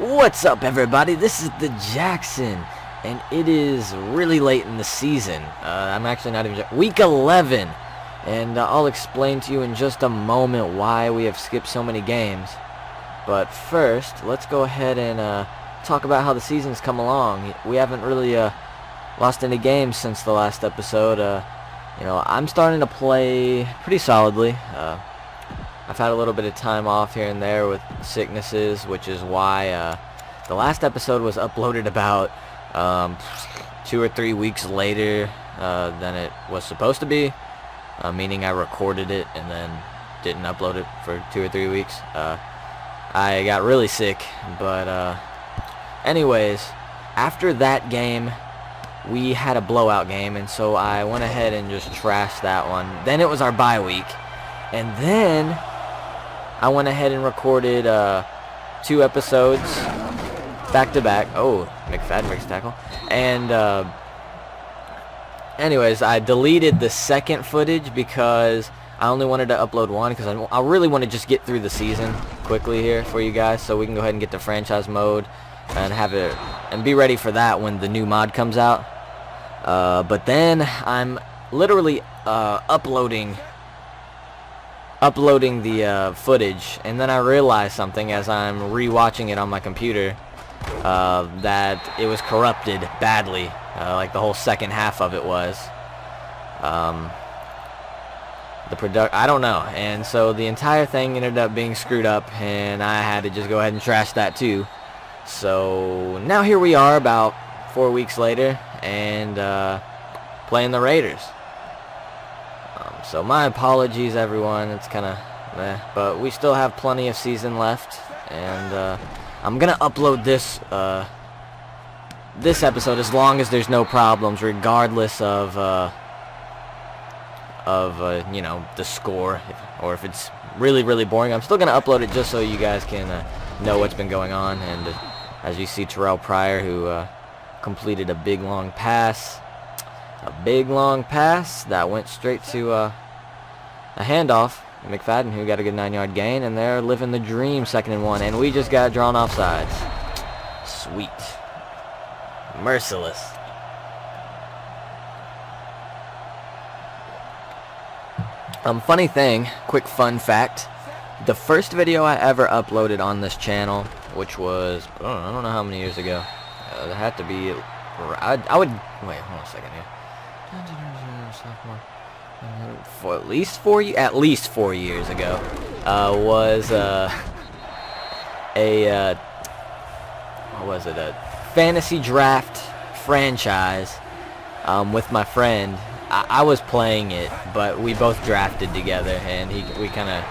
What's up, everybody? This is the Jackson, and it is really late in the season. I'm actually not even week 11, and I'll explain to you in just a moment why we have skipped so many games. But first, let's go ahead and talk about how the season's come along. We haven't really lost any games since the last episode. You know, I'm starting to play pretty solidly. I've had a little bit of time off here and there with sicknesses, which is why the last episode was uploaded about 2 or 3 weeks later than it was supposed to be, meaning I recorded it and then didn't upload it for 2 or 3 weeks. I got really sick, but anyways, after that game, we had a blowout game, and so I went ahead and just trashed that one. Then it was our bye week, and then I went ahead and recorded 2 episodes back to back. Oh, McFadden makes a tackle. And anyways, I deleted the second footage because I only wanted to upload one because I really want to just get through the season quickly here for you guys, so we can go ahead and get to franchise mode and have it and be ready for that when the new mod comes out. But then I'm literally uploading the footage, and then I realized something as I'm rewatching it on my computer, that it was corrupted badly, like the whole second half of it was. I don't know, and so the entire thing ended up being screwed up, and I had to just go ahead and trash that too. So now here we are about 4 weeks later, and playing the Raiders. So my apologies, everyone. It's kind of meh, but we still have plenty of season left, and I'm gonna upload this episode as long as there's no problems, regardless of you know, the score, or if it's really boring. I'm still gonna upload it just so you guys can know what's been going on. And as you see, Terrell Pryor, who completed a big long pass. A big long pass that went straight to a handoff. McFadden, who got a good 9-yard gain, and they're living the dream, 2nd and 1, and we just got drawn offsides. Sweet. Merciless. Funny thing, quick fun fact, the first video I ever uploaded on this channel, which was, I don't know how many years ago, it had to be, I would, wait, hold on a second here. For at least 4 years ago, was what was it, a fantasy draft franchise with my friend. I was playing it, but we both drafted together, and we kind of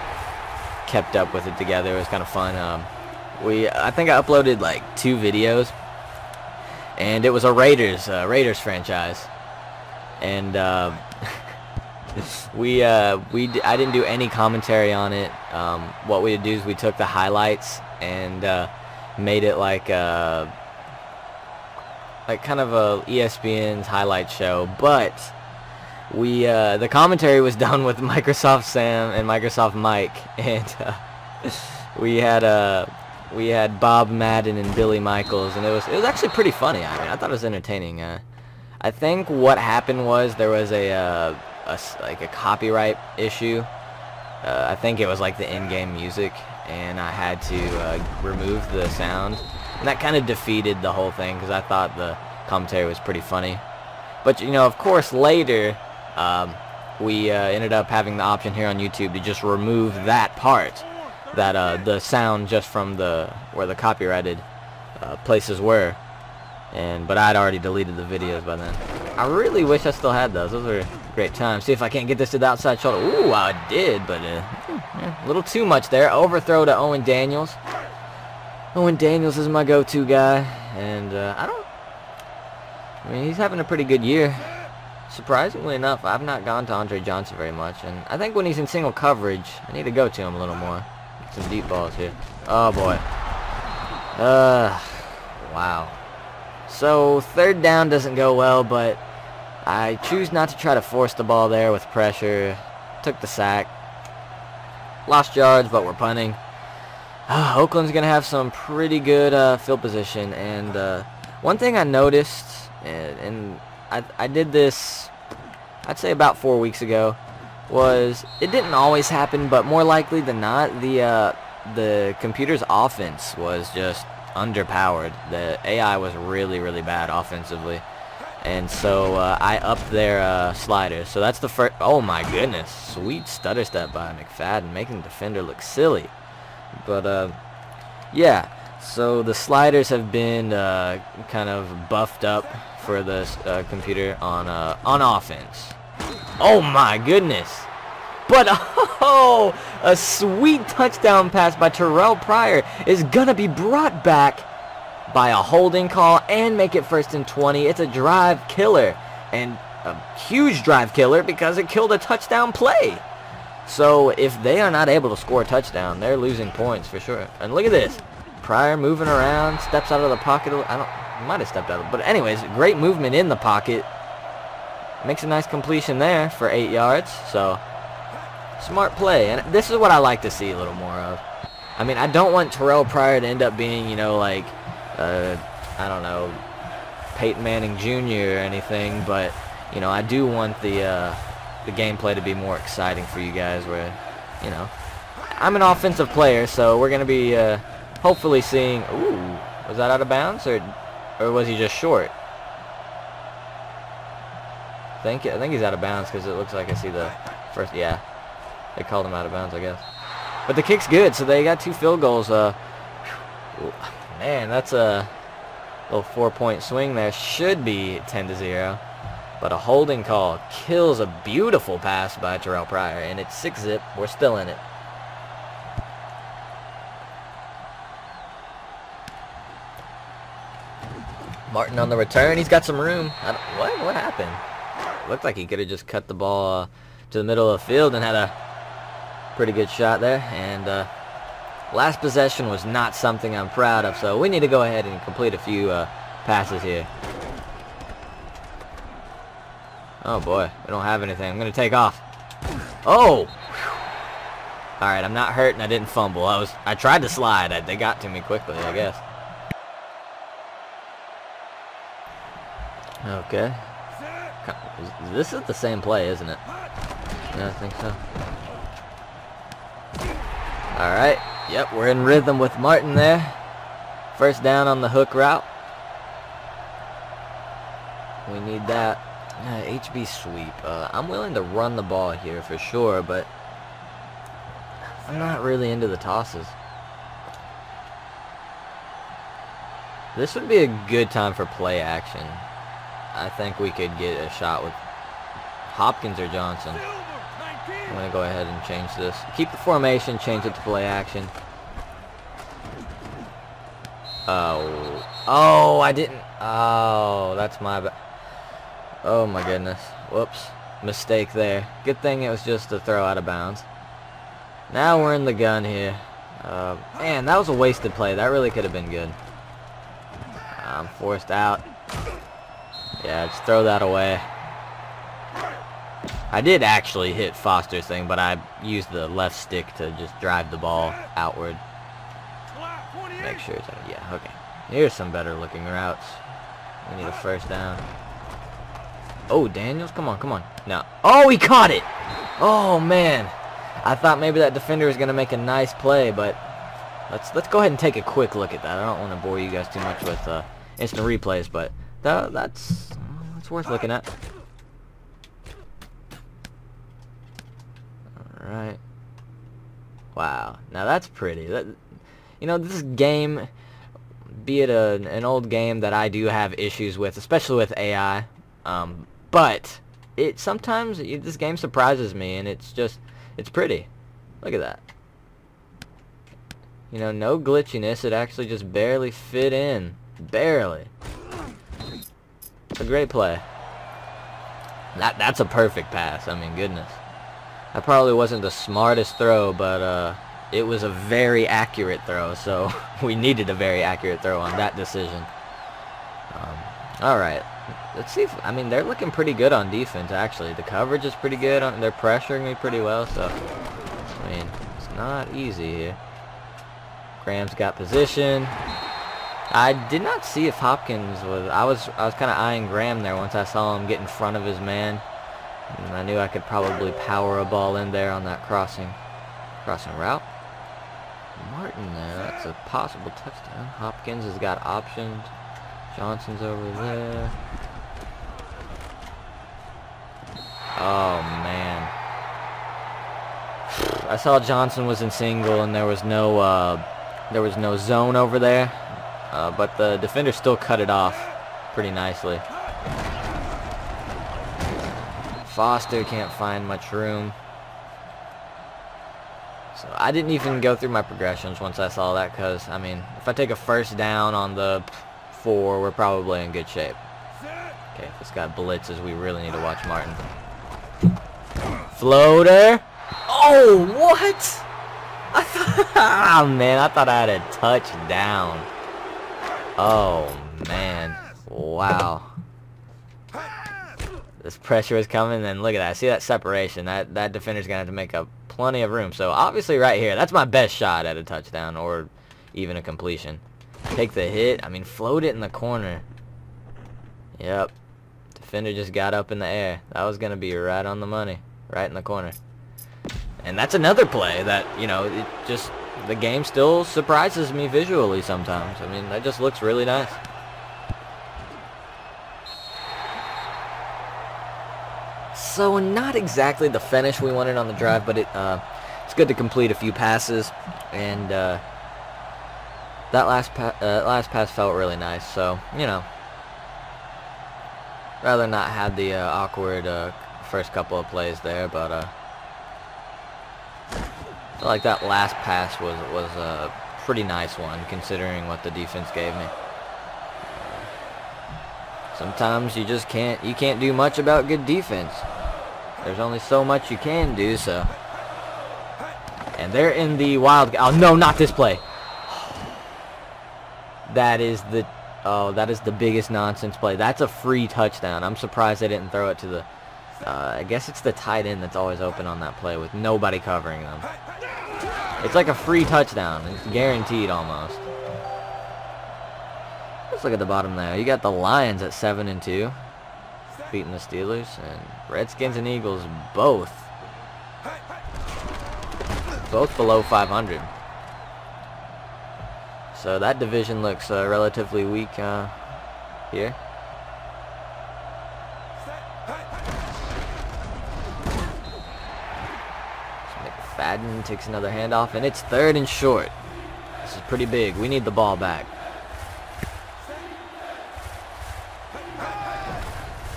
kept up with it together. It was kind of fun. I think I uploaded like 2 videos, and it was a Raiders franchise. And I didn't do any commentary on it. What we would do is we took the highlights and made it like kind of a ESPN's highlight show, but the commentary was done with Microsoft Sam and Microsoft Mike, and we had Bob Madden and Billy Michaels, and it was actually pretty funny. I mean, I thought it was entertaining. I think what happened was there was a copyright issue. I think it was like the in-game music, and I had to remove the sound, and that kind of defeated the whole thing because I thought the commentary was pretty funny. But you know, of course, later we ended up having the option here on YouTube to just remove that part, that the sound just from where the copyrighted places were. But I'd already deleted the videos by then. I really wish I still had those. Those were great times. See if I can't get this to the outside shoulder. Ooh, I did, but a little too much there. Overthrow to Owen Daniels. Owen Daniels is my go-to guy, and I mean, he's having a pretty good year. Surprisingly enough, I've not gone to Andre Johnson very much, and I think when he's in single coverage, I need to go to him a little more. Get some deep balls here. Oh boy. Wow. So 3rd down doesn't go well, but I choose not to try to force the ball there with pressure. Took the sack. Lost yards, but we're punting. Oakland's going to have some pretty good field position. And one thing I noticed, and I did this, I'd say about 4 weeks ago, was it didn't always happen, but more likely than not, the computer's offense was just underpowered. The AI was really, really bad offensively. And so I upped their sliders. So that's the first. Oh my goodness. Sweet stutter step by McFadden, making the defender look silly. But yeah, so the sliders have been kind of buffed up for this computer on offense. Oh my goodness. But oh, a sweet touchdown pass by Terrell Pryor is gonna be brought back by a holding call and make it 1st and 20. It's a drive killer, and a huge drive killer because it killed a touchdown play. So if they are not able to score a touchdown, they're losing points for sure. And look at this. Pryor moving around, steps out of the pocket. He might have stepped out. But anyways, great movement in the pocket. Makes a nice completion there for 8 yards. So smart play. And this is what I like to see a little more of. I mean, I don't want Terrell Pryor to end up being, you know, like, I don't know, Peyton Manning Jr. or anything, but, you know, I do want the gameplay to be more exciting for you guys where, you know, I'm an offensive player, so we're going to be hopefully seeing, ooh, was that out of bounds, or was he just short? I think he's out of bounds because it looks like I see the first, yeah, they called him out of bounds, I guess. But the kick's good, so they got 2 field goals. Man, that's a little 4-point swing there. Should be 10-0. But a holding call kills a beautiful pass by Terrell Pryor. And it's 6-zip. We're still in it. Martin on the return. He's got some room. What happened? Looked like he could have just cut the ball to the middle of the field and had a pretty good shot there. And last possession was not something I'm proud of, so we need to go ahead and complete a few passes here. Oh boy, we don't have anything. I'm going to take off. Oh! Alright, I'm not hurt and I didn't fumble. I tried to slide. They got to me quickly, I guess. Okay. This is the same play, isn't it? Yeah, I think so. Alright. Yep, we're in rhythm with Martin there. First down on the hook route. We need that. HB sweep. I'm willing to run the ball here for sure, but I'm not really into the tosses. This would be a good time for play action. I think we could get a shot with Hopkins or Johnson. I'm going to go ahead and change this. Keep the formation, change it to play action. Oh, I didn't. Oh, that's my bad. Oh my goodness. Whoops. Mistake there. Good thing it was just a throw out of bounds. Now we're in the gun here. Man, that was a wasted play. That really could have been good. I'm forced out. Yeah, just throw that away. I did actually hit Foster's thing, but I used the left stick to just drive the ball outward. Make sure it's... Yeah, okay. Here's some better looking routes. We need a first down. Oh, Daniels, come on, come on. No. Oh, he caught it! Oh, man. I thought maybe that defender was going to make a nice play, but let's go ahead and take a quick look at that. I don't want to bore you guys too much with instant replays, but that's worth looking at. Alright. Wow. Now that's pretty. You know, this game, be it an old game that I do have issues with, especially with AI, but sometimes this game surprises me, and it's pretty. Look at that. You know, no glitchiness. It actually just barely fit in. Barely. It's a great play. That's a perfect pass. I mean, goodness. That probably wasn't the smartest throw, but it was a very accurate throw, so we needed a very accurate throw on that decision. Alright. Let's see if... I mean, they're looking pretty good on defense, actually. The coverage is pretty good. They're pressuring me pretty well, so... I mean, it's not easy here. Graham's got position. I did not see if Hopkins was... I was kind of eyeing Graham there once I saw him get in front of his man. And I knew I could probably power a ball in there on that crossing route. Martin there, that's a possible touchdown. Hopkins has got options. Johnson's over there. Oh man. I saw Johnson was in single and there was no zone over there. But the defender still cut it off pretty nicely. Foster can't find much room. So I didn't even go through my progressions once I saw that, because, I mean, if I take a first down on the 4, we're probably in good shape. Okay, if this guy blitzes, we really need to watch Martin. Floater! Oh, what? Oh, man, I thought I had a touchdown. Oh, man. Wow. This pressure is coming, and look at that. See that separation? That defender's going to have to make up plenty of room. So, obviously, right here, that's my best shot at a touchdown or even a completion. Take the hit. I mean, float it in the corner. Yep. Defender just got up in the air. That was going to be right on the money. Right in the corner. And that's another play that, you know, it just... The game still surprises me visually sometimes. I mean, that just looks really nice. So not exactly the finish we wanted on the drive, but it's good to complete a few passes, and that last pass felt really nice. So, you know, rather not have the awkward first couple of plays there, but I feel like that last pass was a pretty nice one considering what the defense gave me. Sometimes you just can't do much about good defense. There's only so much you can do, so. And they're in the wild... Oh, no, not this play. That is the... Oh, that is the biggest nonsense play. That's a free touchdown. I'm surprised they didn't throw it to the... I guess it's the tight end that's always open on that play with nobody covering them. It's like a free touchdown. It's guaranteed almost. Let's look at the bottom there. You got the Lions at 7-2. Beating the Steelers, and Redskins and Eagles both below 500. So that division looks relatively weak here. So McFadden takes another handoff, and it's 3rd and short. This is pretty big. We need the ball back.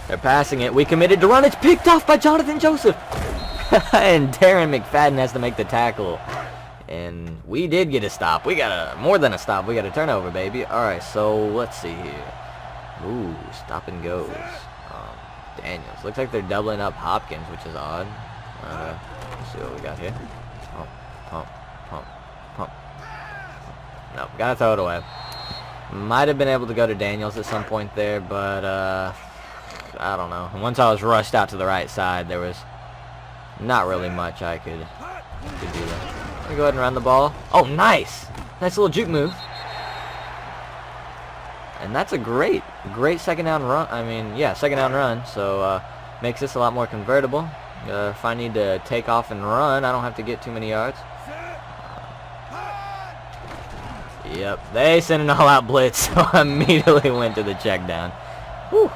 They're passing it. We committed to run. It's picked off by Jonathan Joseph. And Darren McFadden has to make the tackle. And we did get a stop. We got more than a stop. We got a turnover, baby. Alright, so let's see here. Ooh, stop and goes. Daniels. Looks like they're doubling up Hopkins, which is odd. Let's see what we got here. Pump. Nope, gotta throw it away. Might have been able to go to Daniels at some point there, but I don't know. Once I was rushed out to the right side, there was not really much I could do there. Let me go ahead and run the ball. Oh, nice! Nice little juke move. And that's a great second down run. I mean, yeah, second down run. So, makes this a lot more convertible. If I need to take off and run, I don't have to get too many yards. Yep, they sent an all-out blitz, so I immediately went to the check down. Whew.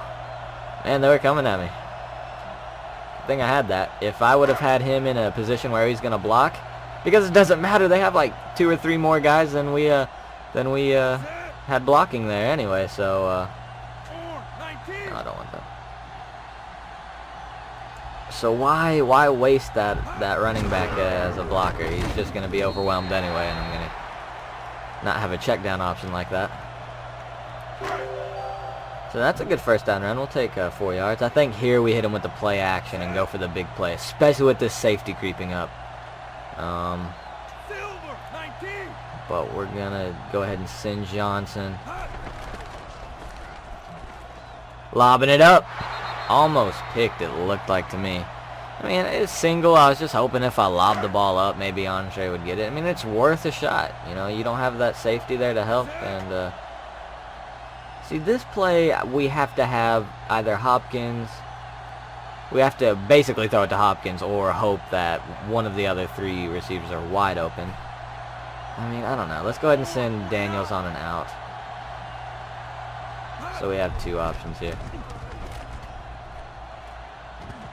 Man, they were coming at me. Good thing I had that. If I would have had him in a position where he's going to block, because it doesn't matter, they have like 2 or 3 more guys than we had blocking there anyway, so no, I don't want that. So why waste that running back as a blocker? He's just going to be overwhelmed anyway, and I'm going to not have a check down option like that. So that's a good first down run. We'll take 4 yards. I think here we hit him with the play action and go for the big play, especially with this safety creeping up. But we're going to go ahead and send Johnson. Lobbing it up. Almost picked, it looked like to me. I mean, it's single. I was just hoping if I lobbed the ball up, maybe Andre would get it. I mean, it's worth a shot. You know, you don't have that safety there to help. And see, this play, we have to have either Hopkins. We have to basically throw it to Hopkins or hope that one of the other 3 receivers are wide open. I mean, I don't know. Let's go ahead and send Daniels on an out. So we have 2 options here.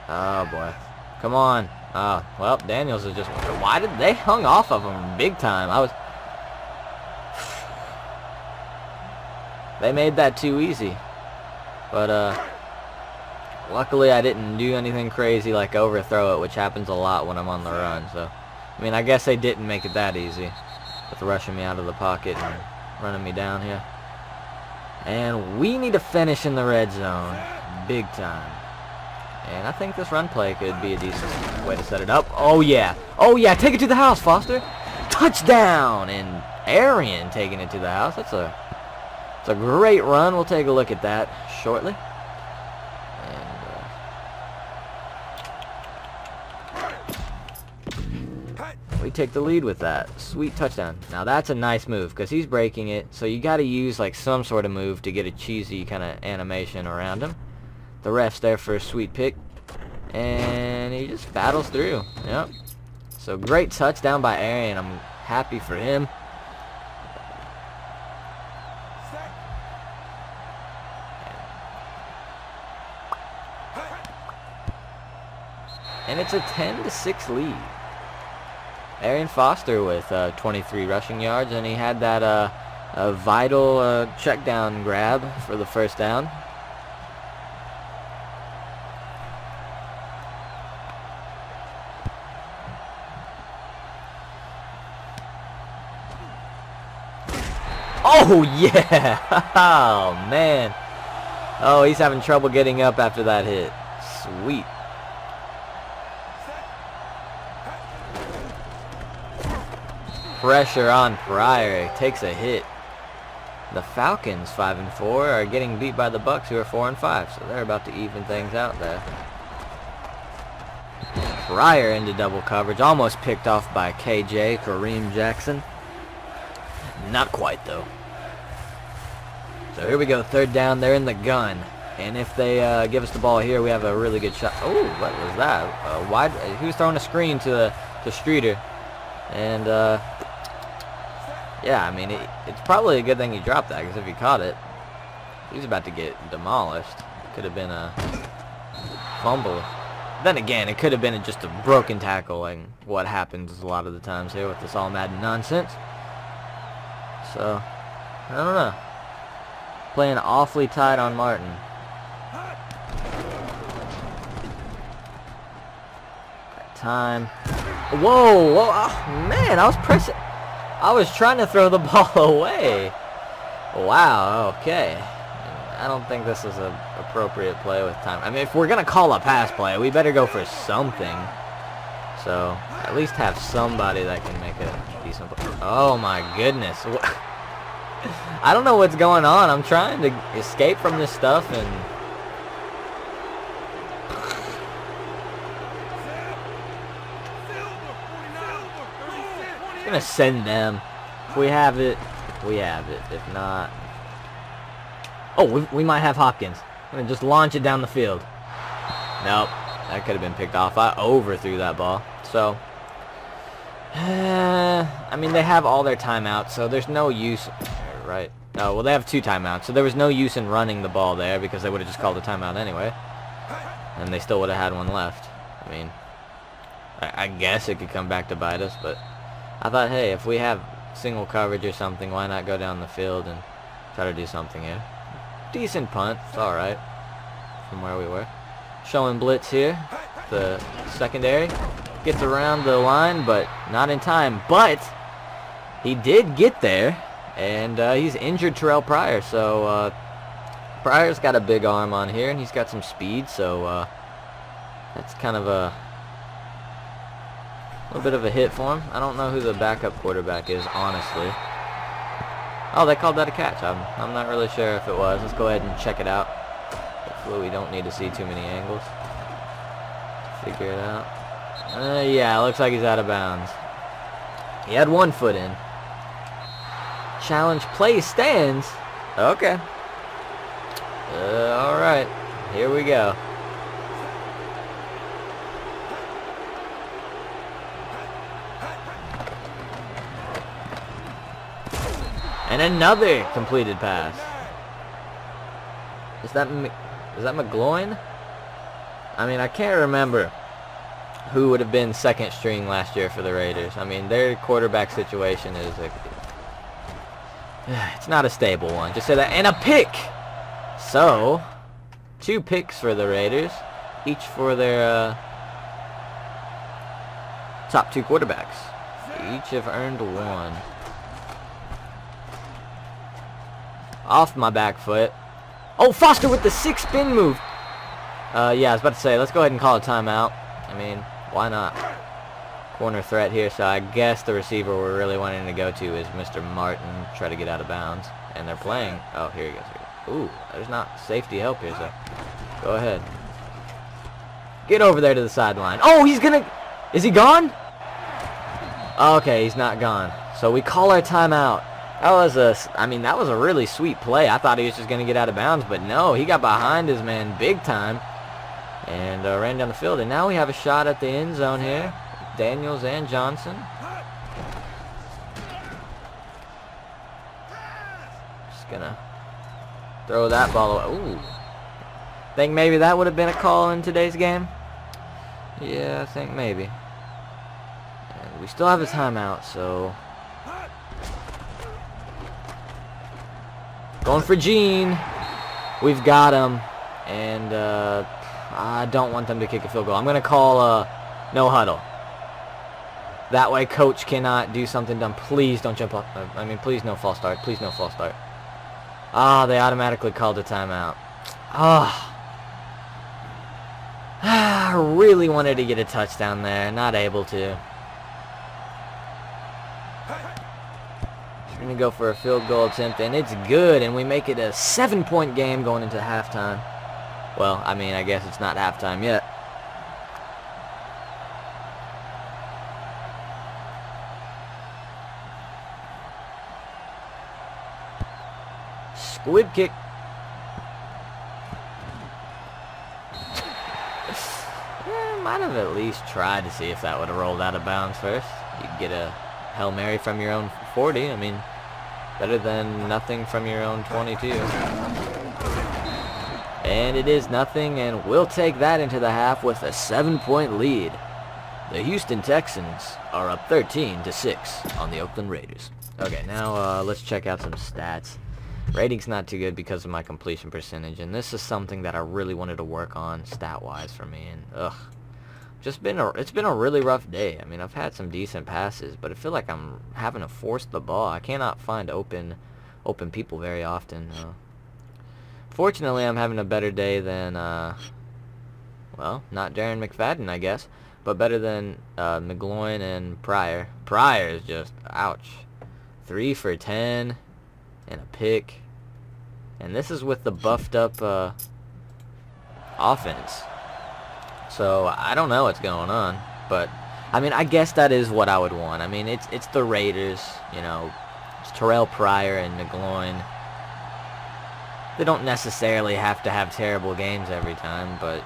Oh, boy. Come on. Oh, well, Daniels is just... Why did they hung off of him big time? They made that too easy. But, luckily I didn't do anything crazy like overthrow it, which happens a lot when I'm on the run. So, I mean, I guess they didn't make it that easy with rushing me out of the pocket and running me down here. And we need to finish in the red zone big time. And I think this run play could be a decent way to set it up. Oh, yeah. Oh, yeah. Take it to the house, Foster. Touchdown. And Arian taking it to the house. It's a great run. We'll take a look at that shortly. And we take the lead with that. Sweet touchdown. Now, that's a nice move because he's breaking it. So you got to use like some sort of move to get a cheesy kind of animation around him. The ref's there for a sweet pick, and he just battles through. Yep. So great touchdown by Arian. I'm happy for him. And it's a 10-6 lead. Arian Foster with 23 rushing yards, and he had that a vital check down grab for the first down. Oh, yeah! Oh, man. Oh, he's having trouble getting up after that hit. Sweet. Pressure on Pryor. He takes a hit. The Falcons, 5-4, are getting beat by the Bucks, who are 4-5. So they're about to even things out there. Pryor into double coverage. Almost picked off by KJ, Kareem Jackson. Not quite, though. So here we go, 3rd down. They're in the gun, and if they give us the ball here, we have a really good shot. Oh, what was that? Wide? He was throwing a screen to Streeter, and yeah, I mean, it's probably a good thing he dropped that, because if he caught it, he's about to get demolished. Could have been a fumble. Then again, it could have been just a broken tackle, like what happens a lot of the times here with this all Madden nonsense. So, I don't know. Playing awfully tight on Martin. Time. Whoa, whoa, oh, man, I was pressing. I was trying to throw the ball away. Wow, okay. I don't think this is an appropriate play with time. I mean, if we're going to call a pass play, we better go for something. So, at least have somebody that can make a decent play. Oh, my goodness. I don't know what's going on. I'm trying to escape from this stuff, and I'm gonna send them. If we have it, we have it. If not, oh, we might have Hopkins. I'm gonna just launch it down the field. Nope, that could have been picked off. I overthrew that ball. So, I mean, they have all their timeouts, so there's no use. Right. Oh, well, they have 2 timeouts, so there was no use in running the ball there because they would have just called a timeout anyway. And they still would have had one left. I mean, I guess it could come back to bite us, but I thought, hey, if we have single coverage or something, why not go down the field and try to do something here? Decent punt. It's alright from where we were. Showing blitz here. The secondary gets around the line, but not in time. But he did get there. And he's injured Terrell Pryor, so Pryor's got a big arm on here, and he's got some speed, so that's kind of a little bit of a hit for him. I don't know who the backup quarterback is, honestly. Oh, they called that a catch. I'm not really sure if it was. Let's go ahead and check it out. Hopefully we don't need to see too many angles. Figure it out. Yeah, looks like he's out of bounds. He had 1 foot in. Challenge play stands. Okay. Alright. Here we go. And another completed pass. Is that McGloin? I mean, I can't remember who would have been second string last year for the Raiders. I mean, their quarterback situation is it's not a stable one. Just say that. And a pick! So, 2 picks for the Raiders, each for their top 2 quarterbacks. Each have earned 1. Off my back foot. Oh, Foster with the 6-spin move. Yeah, I was about to say, let's go ahead and call a timeout. I mean, why not? Corner threat here, so I guess the receiver we're really wanting to go to is Mr. Martin. Try to get out of bounds. And they're playing. Oh, here he goes. Ooh, there's not safety help here, so go ahead. Get over there to the sideline. Oh, he's gonna... Is he gone? Okay, he's not gone. So we call our timeout. That was that was a really sweet play. I thought he was just going to get out of bounds, but no, he got behind his man big time and ran down the field. And now we have a shot at the end zone here. Daniels and Johnson. Just going to throw that ball away. Ooh. Think maybe that would have been a call in today's game? Yeah, I think maybe. And we still have a timeout, so... Going for Gene. We've got him. And I don't want them to kick a field goal. I'm going to call no huddle. That way coach cannot do something dumb. Please don't jump off. I mean, please no false start. Please no false start. Ah, they automatically called a timeout. Ah. I really wanted to get a touchdown there. Not able to. We're going to go for a field goal attempt, and it's good, and we make it a 7-point game going into halftime. Well, I mean, I guess it's not halftime yet. Squib kick. Might have at least tried to see if that would have rolled out of bounds first. You could get a Hail Mary from your own 40. I mean, better than nothing from your own 22. And it is nothing, and we'll take that into the half with a 7-point lead. The Houston Texans are up 13-6 on the Oakland Raiders. Okay, now let's check out some stats. Rating's not too good because of my completion percentage, and this is something that I really wanted to work on stat-wise for me. And it's been a really rough day. I mean, I've had some decent passes, but I feel like I'm having to force the ball. I cannot find open people very often. Fortunately, I'm having a better day than well, not Darren McFadden, I guess, but better than McGloin and Pryor. Pryor is just ouch. 3 for 10 and a pick, and this is with the buffed up offense. So I don't know what's going on, but I mean, I guess that is what I would want. I mean, it's the Raiders, you know. It's Terrell Pryor and McGloin. They don't necessarily have to have terrible games every time, but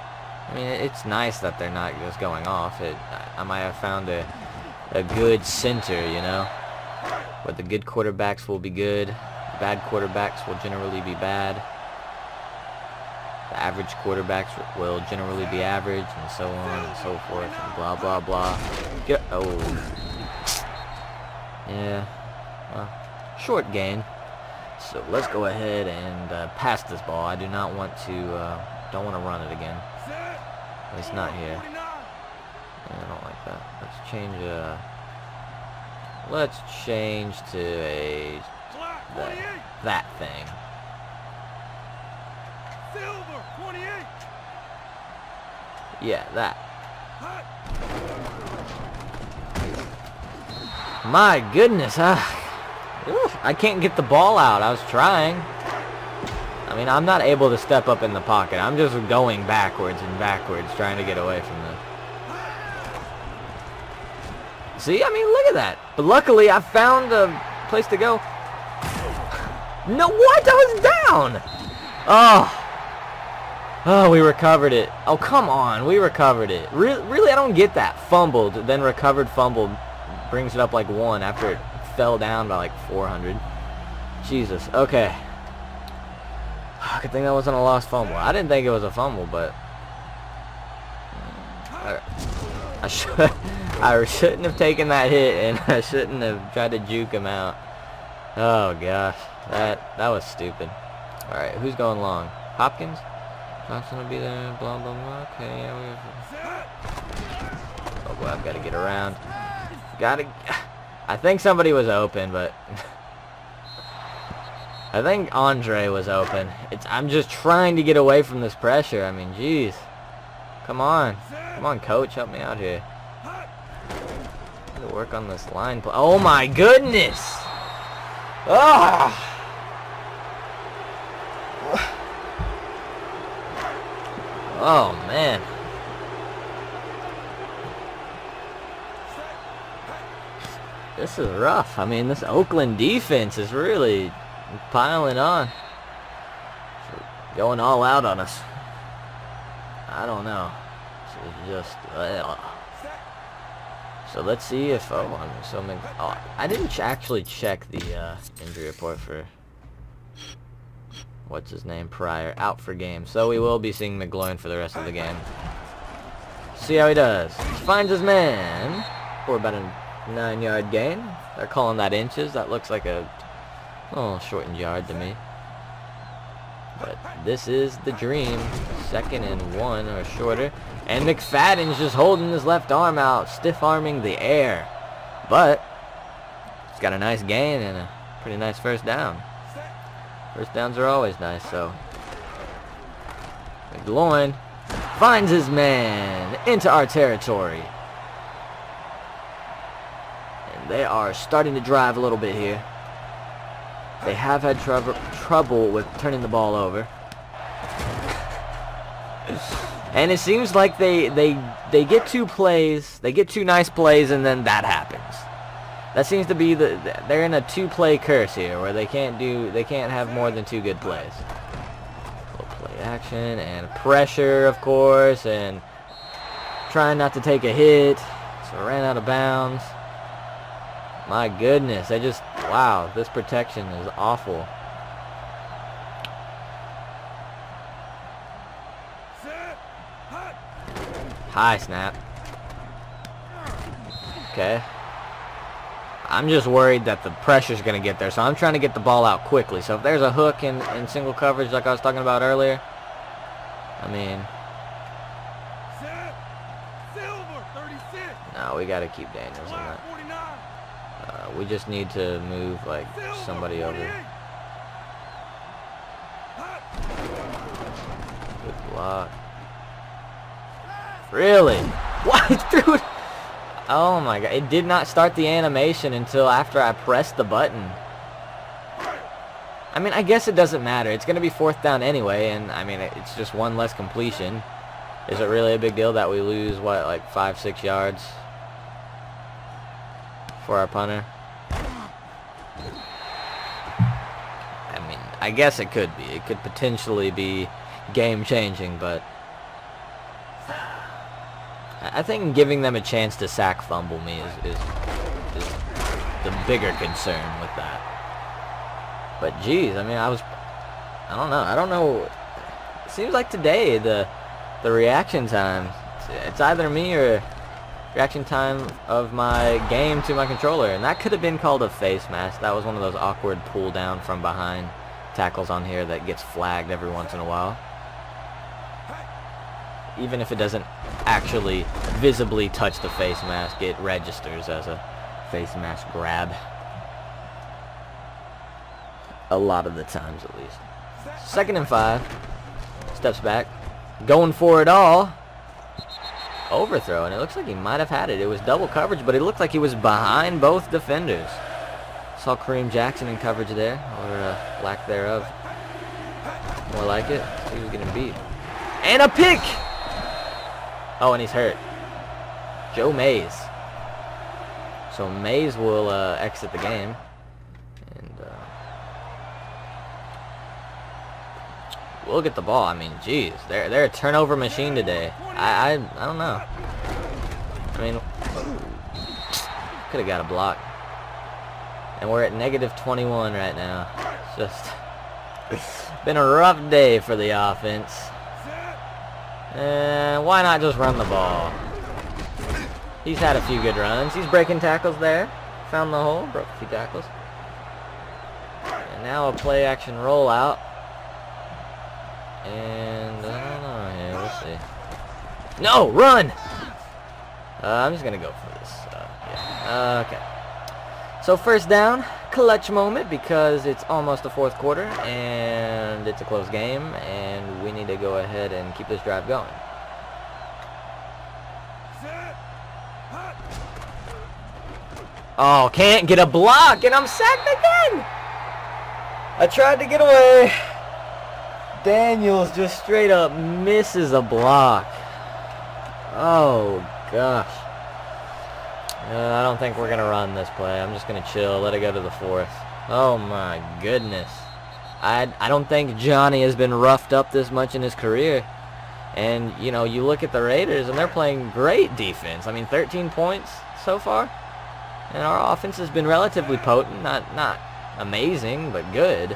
I mean, it's nice that they're not just going off. I might have found a good center, you know, where the good quarterbacks will be good, the bad quarterbacks will generally be bad. The average quarterbacks will generally be average, and so on and so forth, and blah, blah, blah. Yeah, well, short gain. So let's go ahead and pass this ball. I do not want to, don't want to run it again. At least not here. Yeah, I don't like that. Let's change to that thing. Yeah, that. My goodness, I can't get the ball out. I was trying. I mean, I'm not able to step up in the pocket. I'm just going backwards and backwards, trying to get away from See, I mean, look at that. But luckily, I found a place to go. No, what? I was down. Oh, we recovered it. Oh, come on. We recovered it. Really, I don't get that. Fumbled, then recovered fumble. Brings it up like 1 after it fell down by like 400. Jesus. Okay. Good thing that wasn't a lost fumble. I didn't think it was a fumble, but I shouldn't have taken that hit, and I shouldn't have tried to juke him out. Oh gosh, that was stupid. All right, who's going long? Hopkins? Johnson will be there. Blah blah blah. Okay, yeah, we have. Oh boy, I've got to get around. I think somebody was open, but I think Andre was open. I'm just trying to get away from this pressure. I mean, jeez. Come on, coach, help me out here. To work on this line play. Oh my goodness! Ah! Oh man! This is rough. I mean, this Oakland defense is really piling on, going all out on us. I don't know. It's just. So let's see if I didn't actually check the injury report for what's his name, Pryor, out for game. So we will be seeing McGloin for the rest of the game. See how he does. Finds his man for about a 9-yard gain. They're calling that inches. That looks like a shortened yard to me. But this is the dream. 2nd and 1 or shorter. And McFadden's just holding his left arm out, stiff-arming the air. But he's got a nice gain and a pretty nice first down. First downs are always nice, so McGloin finds his man into our territory. And they are starting to drive a little bit here. They have had trouble with turning the ball over. And it seems like they get 2 plays, they get 2 nice plays, and then that happens. That seems to be they're in a 2-play curse here, where they can't have more than 2 good plays. Little play action and pressure, of course, and trying not to take a hit. So I ran out of bounds. My goodness, wow, this protection is awful. High snap. Okay. I'm just worried that the pressure's going to get there, so I'm trying to get the ball out quickly. So if there's a hook in single coverage like I was talking about earlier, I mean, no, we got to keep Daniels in that. We just need to move like somebody over. Good block. Really? What? Dude? Oh my god. It did not start the animation until after I pressed the button. I mean, I guess it doesn't matter. It's going to be 4th down anyway, and I mean, it's just 1 less completion. Is it really a big deal that we lose, what, like 5-6 yards for our punter? I mean, I guess it could be. It could potentially be game-changing, but I think giving them a chance to sack fumble me is the bigger concern with that. But geez, I mean, I don't know. It seems like today the reaction time, it's either me or reaction time of my game to my controller, and that could have been called a face mask. That was one of those awkward pull down from behind tackles on here that gets flagged every once in a while. Even if it doesn't actually visibly touch the face mask, it registers as a face mask grab. A lot of the times, at least. 2nd and 5. Steps back. Going for it all. Overthrow, and it looks like he might have had it. It was double coverage, but it looked like he was behind both defenders. Saw Kareem Jackson in coverage there, or lack thereof. More like it. He was getting beat. And a pick! Oh, and he's hurt. Joe Mays. So Mays will exit the game. And we'll get the ball. I mean, geez, they're a turnover machine today. I don't know. I mean, could have got a block. And we're at -21 right now. It's just been a rough day for the offense. And why not just run the ball? He's had a few good runs. He's breaking tackles there. Found the hole, broke a few tackles. And now a play action rollout. And I don't know here, we'll see. No, run! I'm just gonna go for this. Yeah. Okay. So first down, clutch moment because it's almost the fourth quarter and it's a close game and we need to go ahead and keep this drive going. Oh, can't get a block and I'm sacked again. I tried to get away. Daniels just straight up misses a block. Oh gosh. I don't think we're going to run this play. I'm just going to chill, let it go to the fourth. Oh my goodness. I don't think Johnny has been roughed up this much in his career. And, you know, you look at the Raiders and they're playing great defense. I mean, 13 points so far. And our offense has been relatively potent. Not amazing, but good.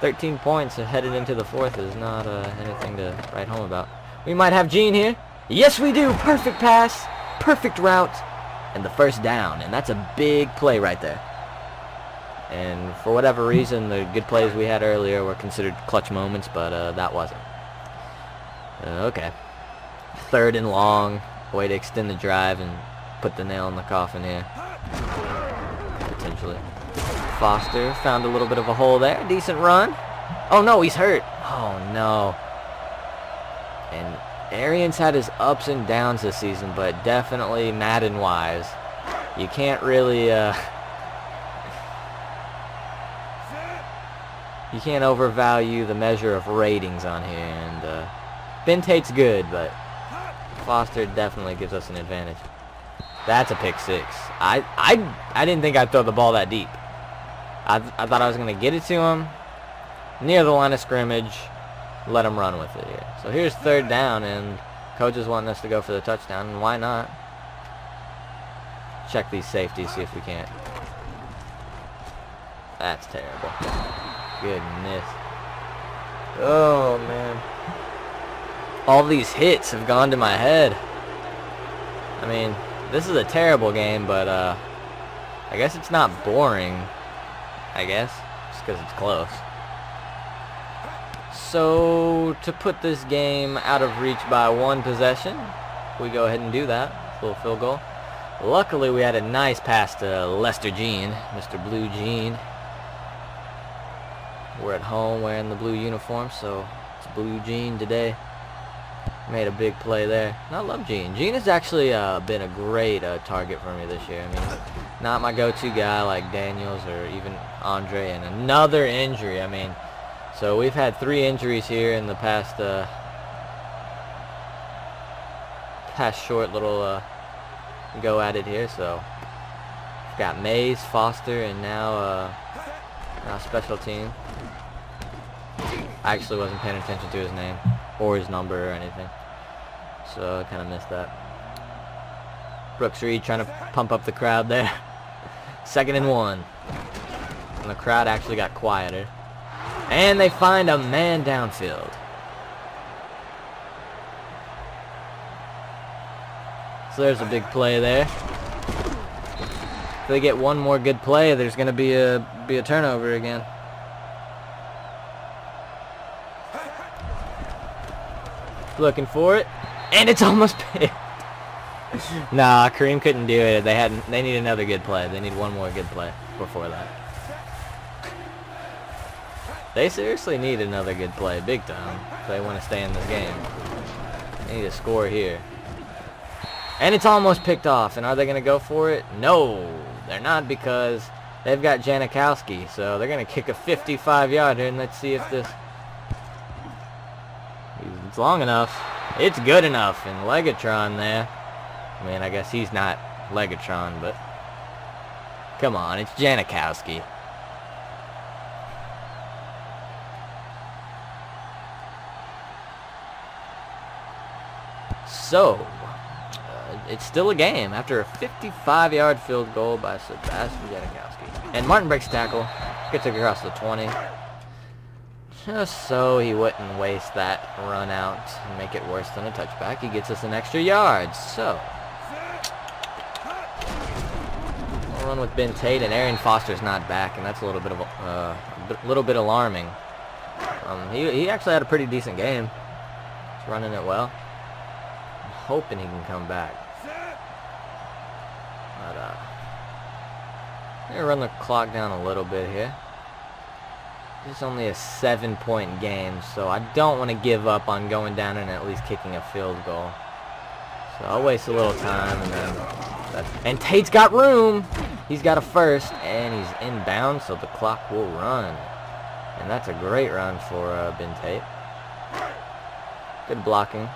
13 points headed into the fourth is not anything to write home about. We might have Gene here. Yes, we do. Perfect pass. Perfect route. And the first down, and that's a big play right there. And for whatever reason, the good plays we had earlier were considered clutch moments, but that wasn't. Okay. 3rd and long, way to extend the drive and put the nail in the coffin here. Potentially. Foster found a little bit of a hole there. Decent run. Oh no, he's hurt. Oh no. And Arians had his ups and downs this season, but definitely Madden-wise, you can't really, you can't overvalue the measure of ratings on here. And Ben Tate's good, but Foster definitely gives us an advantage. That's a pick 6. I didn't think I'd throw the ball that deep. I thought I was going to get it to him near the line of scrimmage. Let him run with it here. So here's 3rd down, and coach is wanting us to go for the touchdown, and why not? Check these safeties, see if we can't. That's terrible. Goodness. Oh, man. All these hits have gone to my head. I mean, this is a terrible game, but I guess it's not boring. I guess, just because it's close. So, to put this game out of reach by 1 possession, we go ahead and do that. Little field goal. Luckily, we had a nice pass to Lester Jean, Mr. Blue Jean. We're at home wearing the blue uniform, so it's Blue Jean today. Made a big play there. And I love Jean. Jean has actually been a great target for me this year. I mean, not my go-to guy like Daniels or even Andre, and another injury. I mean, so we've had 3 injuries here in the past short little go at it here. So we've got Mays, Foster, and now special team. I actually wasn't paying attention to his name or his number or anything, so I kind of missed that. Brooks Reed trying to pump up the crowd there. 2nd and 1, and the crowd actually got quieter. And they find a man downfield. So there's a big play there. If they get one more good play, there's going to be a turnover again. Looking for it, and it's almost picked. Nah, Kareem couldn't do it. They need another good play. They need one more good play before that. They seriously need another good play, big time, if they want to stay in this game. They need to score here. And it's almost picked off, and are they going to go for it? No, they're not, because they've got Janikowski, so they're going to kick a 55-yarder, and let's see if this... It's long enough. It's good enough, and Legatron there. I mean, I guess he's not Legatron, but Come on, it's Janikowski. So, it's still a game after a 55-yard field goal by Sebastian Janikowski. And Martin breaks tackle, gets it across the 20. Just so he wouldn't waste that run out and make it worse than a touchback. He gets us an extra yard. So, we'll run with Ben Tate, and Arian Foster's not back, and that's a little bit of alarming. He actually had a pretty decent game. He's running it well. I'm hoping he can come back. But I'm gonna run the clock down a little bit here. It's only a 7-point game, so I don't want to give up on going down and at least kicking a field goal. So I'll waste a little time, and then and Tate's got room. He's got a first, and he's inbound, so the clock will run. And that's a great run for Ben Tate. Good blocking.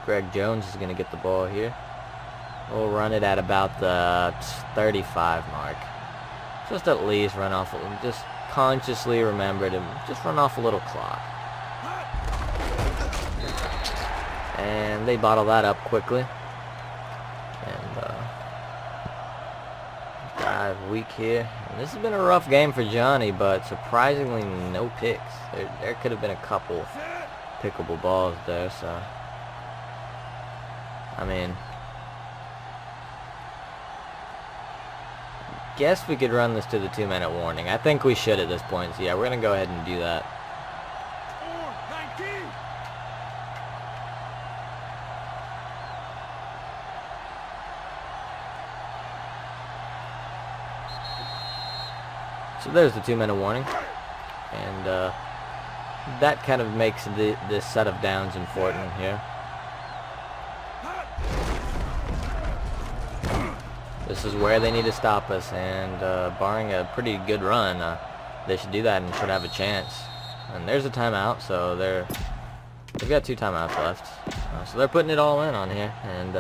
Greg Jones is going to get the ball here. We'll run it at about the 35 mark. Just at least run off, just consciously remember to just run off a little clock. And they bottle that up quickly. And dive weak here. And this has been a rough game for Johnny, but surprisingly no picks. There could have been a couple pickable balls there, so I mean, guess we could run this to the 2-minute warning. I think we should at this point. So yeah, we're gonna go ahead and do that. So there's the 2-minute warning, and that kind of makes this set of downs important here. This is where they need to stop us, and barring a pretty good run, they should do that and should have a chance. And there's a timeout, so they've got 2 timeouts left. So they're putting it all in on here, and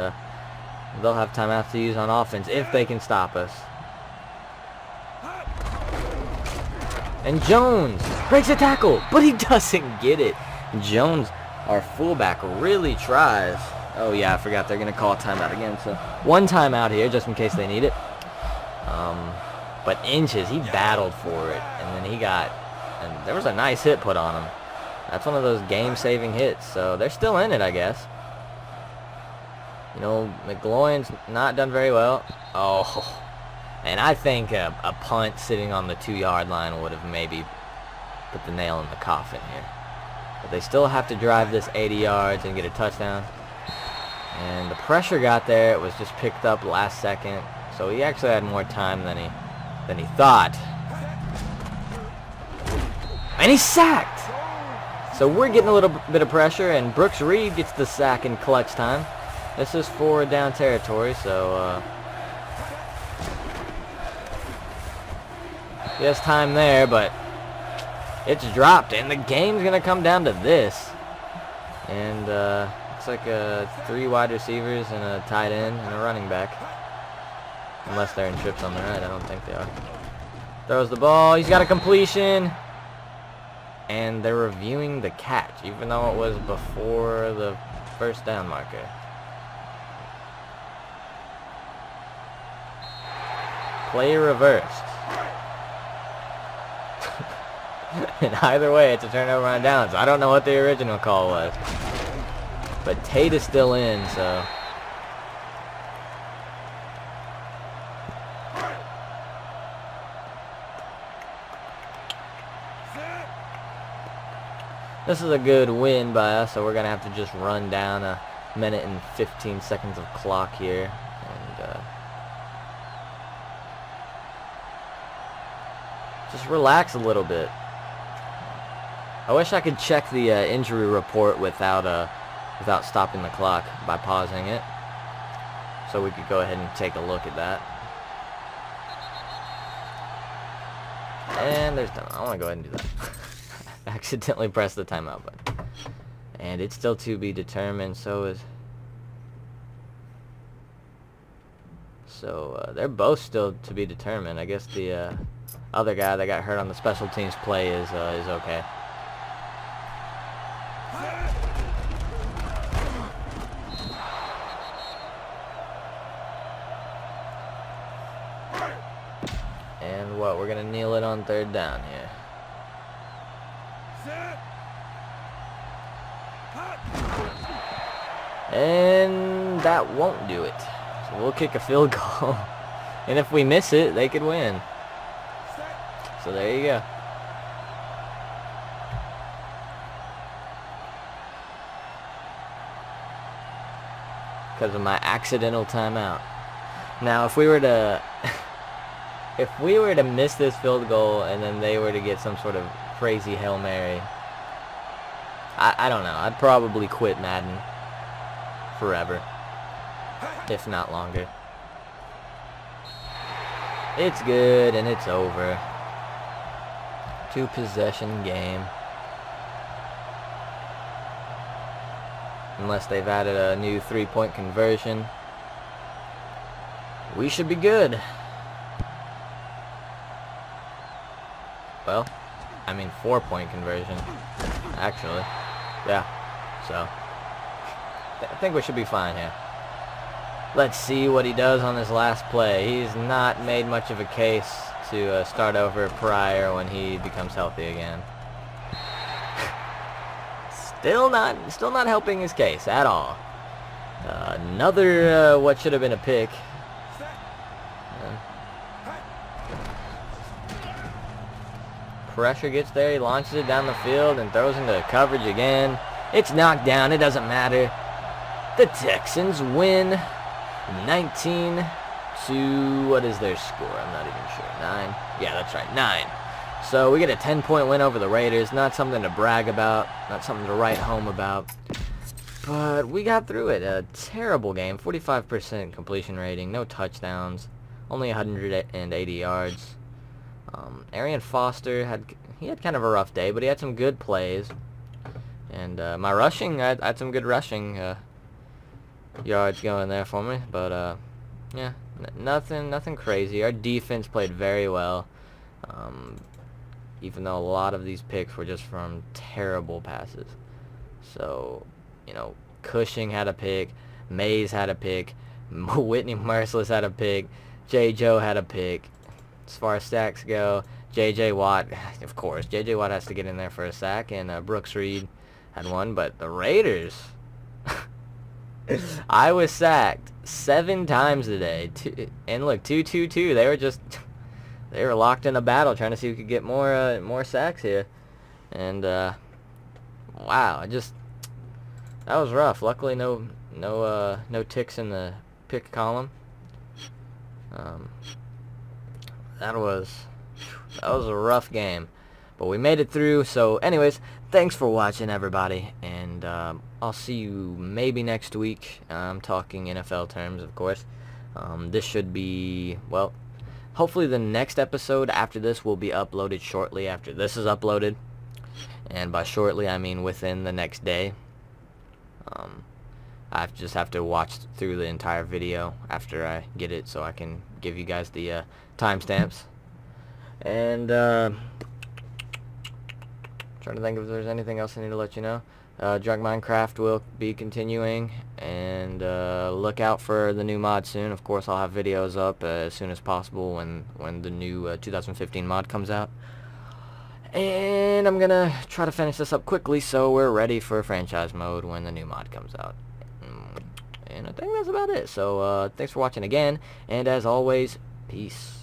they'll have timeouts to use on offense if they can stop us. And Jones breaks a tackle, but he doesn't get it. Jones, our fullback, really tries. Oh yeah, I forgot they're going to call a timeout again. So 1 timeout here, just in case they need it. But inches, he battled for it, and then and there was a nice hit put on him. That's one of those game-saving hits, so they're still in it, I guess. You know, McGloin's not done very well. Oh, and I think a punt sitting on the 2-yard line would have maybe put the nail in the coffin here. But they still have to drive this 80 yards and get a touchdown. And the pressure got there. It was just picked up last second. So he actually had more time than he thought. And he's sacked! So we're getting a little bit of pressure, and Brooks Reed gets the sack in clutch time. This is 4 down territory, so he has time there, but it's dropped, and the game's going to come down to this. And looks like 3 wide receivers and a tight end and a running back. Unless they're in trips on the right, I don't think they are. Throws the ball, he's got a completion. And they're reviewing the catch, even though it was before the first down marker. Play reversed. And either way, it's a turnover on downs. I don't know what the original call was. But Tate is still in, so. This is a good win by us, so we're going to have to just run down a minute and 15 seconds of clock here. And just relax a little bit. I wish I could check the injury report without stopping the clock by pausing it. So we could go ahead and take a look at that. And there's time. I want to go ahead and do that. Accidentally pressed the timeout button. And it's still to be determined, so is So they're both still to be determined. I guess the other guy that got hurt on the special teams play is okay. And what? We're gonna kneel it on 3rd down here. And that won't do it. So we'll kick a field goal. And if we miss it, they could win. So there you go. Because of my accidental timeout. Now, if we were to if we were to miss this field goal and then they were to get some sort of crazy Hail Mary, I don't know. I'd probably quit Madden forever, if not longer. It's good and it's over. 2-possession game. Unless they've added a new 3-point conversion, we should be good. Well, I mean 4-point conversion, actually. Yeah, so I think we should be fine here. Let's see what he does on this last play. He's not made much of a case to start over Pryor when he becomes healthy again. Still not helping his case at all. Another what should have been a pick. Pressure gets there, he launches it down the field and throws into coverage again. It's knocked down, it doesn't matter. The Texans win 19 to, what is their score? I'm not even sure. 9? Yeah, that's right, 9. So we get a 10-point win over the Raiders. Not something to brag about, not something to write home about. But we got through it. A terrible game, 45% completion rating, no touchdowns, only 180 yards. Arian Foster had kind of a rough day, but he had some good plays. And my rushing, I had some good rushing yards going there for me. But yeah, nothing crazy. Our defense played very well, even though a lot of these picks were just from terrible passes. So, you know, Cushing had a pick, Mays had a pick, Whitney Merciless had a pick, J. Joe had a pick. As far as sacks go, J.J. Watt, of course, J.J. Watt has to get in there for a sack, and Brooks Reed had one. But the Raiders, I was sacked 7 times today, and look, 2-2-2. They were locked in a battle trying to see who could get more sacks here, and wow, that was rough. Luckily, no ticks in the pick column. That was a rough game, but we made it through. So anyways, thanks for watching, everybody, and I'll see you maybe next week. I'm talking NFL terms, of course. This should be, well, hopefully the next episode after this will be uploaded shortly after this is uploaded, and by shortly I mean within the next day. I just have to watch through the entire video after I get it so I can give you guys the timestamps. And trying to think if there's anything else I need to let you know. Drunk Minecraft will be continuing, and look out for the new mod soon. Of course, I'll have videos up as soon as possible when the new 2015 mod comes out. And I'm gonna try to finish this up quickly so we're ready for franchise mode when the new mod comes out. And I think that's about it. So thanks for watching again, and as always, peace.